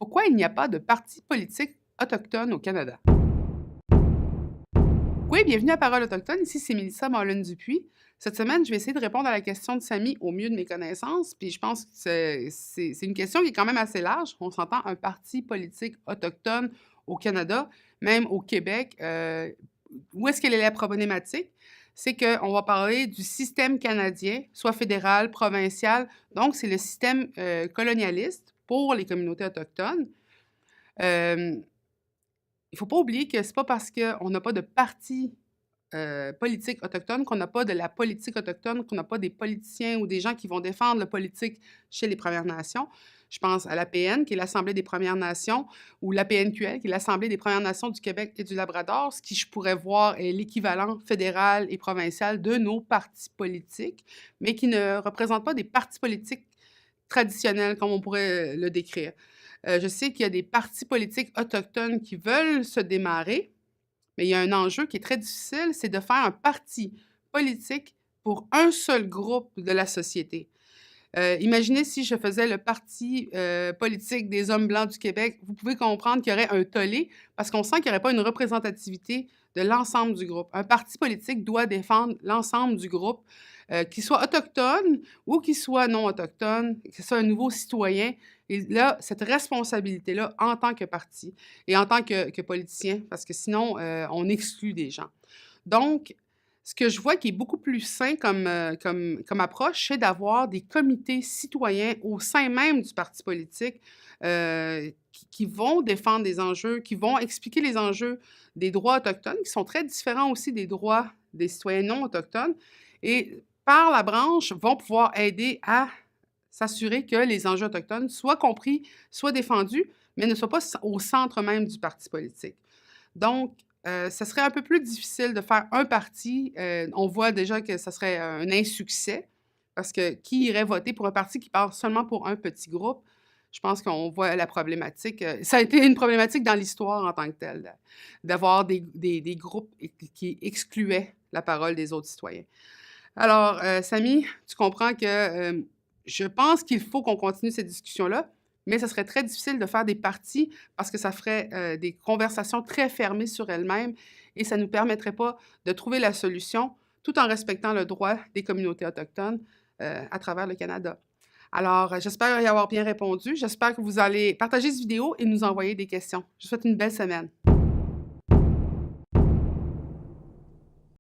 Pourquoi il n'y a pas de parti politique autochtone au Canada? Oui, bienvenue à Parole autochtone. Ici, c'est Mélissa Marlene-Dupuis. Cette semaine, je vais essayer de répondre à la question de Samy au mieux de mes connaissances. Puis je pense que c'est une question qui est quand même assez large. On s'entend un parti politique autochtone au Canada, même au Québec. Où est-ce qu'elle est la problématique? C'est qu'on va parler du système canadien, soit fédéral, provincial. Donc, c'est le système colonialiste pour les communautés autochtones. Il ne faut pas oublier que c'est pas parce qu'on n'a pas de parti politique autochtone qu'on n'a pas de la politique autochtone, qu'on n'a pas des politiciens ou des gens qui vont défendre la politique chez les Premières Nations. Je pense à l'APN, qui est l'Assemblée des Premières Nations, ou l'APNQL, qui est l'Assemblée des Premières Nations du Québec et du Labrador, ce qui, je pourrais voir, est l'équivalent fédéral et provincial de nos partis politiques, mais qui ne représentent pas des partis politiques traditionnels, comme on pourrait le décrire. Je sais qu'il y a des partis politiques autochtones qui veulent se démarrer, mais il y a un enjeu qui est très difficile, c'est de faire un parti politique pour un seul groupe de la société. Imaginez si je faisais le parti politique des hommes blancs du Québec, vous pouvez comprendre qu'il y aurait un tollé parce qu'on sent qu'il n'y aurait pas une représentativité de l'ensemble du groupe. Un parti politique doit défendre l'ensemble du groupe, qu'il soit autochtone ou qu'il soit non autochtone, que ce soit un nouveau citoyen. Et là, cette responsabilité-là en tant que parti et en tant que politicien, parce que sinon, on exclut des gens. Donc, ce que je vois qui est beaucoup plus sain comme approche, c'est d'avoir des comités citoyens au sein même du parti politique qui vont défendre des enjeux, qui vont expliquer les enjeux des droits autochtones, qui sont très différents aussi des droits des citoyens non autochtones, et par la branche, vont pouvoir aider à s'assurer que les enjeux autochtones soient compris, soient défendus, mais ne soient pas au centre même du parti politique. Donc, ça serait un peu plus difficile de faire un parti. On voit déjà que ça serait un insuccès parce que qui irait voter pour un parti qui parle seulement pour un petit groupe? Je pense qu'on voit la problématique. Ça a été une problématique dans l'histoire en tant que telle, d'avoir des groupes qui excluaient la parole des autres citoyens. Alors, Samy, tu comprends que je pense qu'il faut qu'on continue cette discussion-là, mais ce serait très difficile de faire des partis parce que ça ferait des conversations très fermées sur elles-mêmes et ça ne nous permettrait pas de trouver la solution tout en respectant le droit des communautés autochtones à travers le Canada. Alors, j'espère y avoir bien répondu. J'espère que vous allez partager cette vidéo et nous envoyer des questions. Je vous souhaite une belle semaine.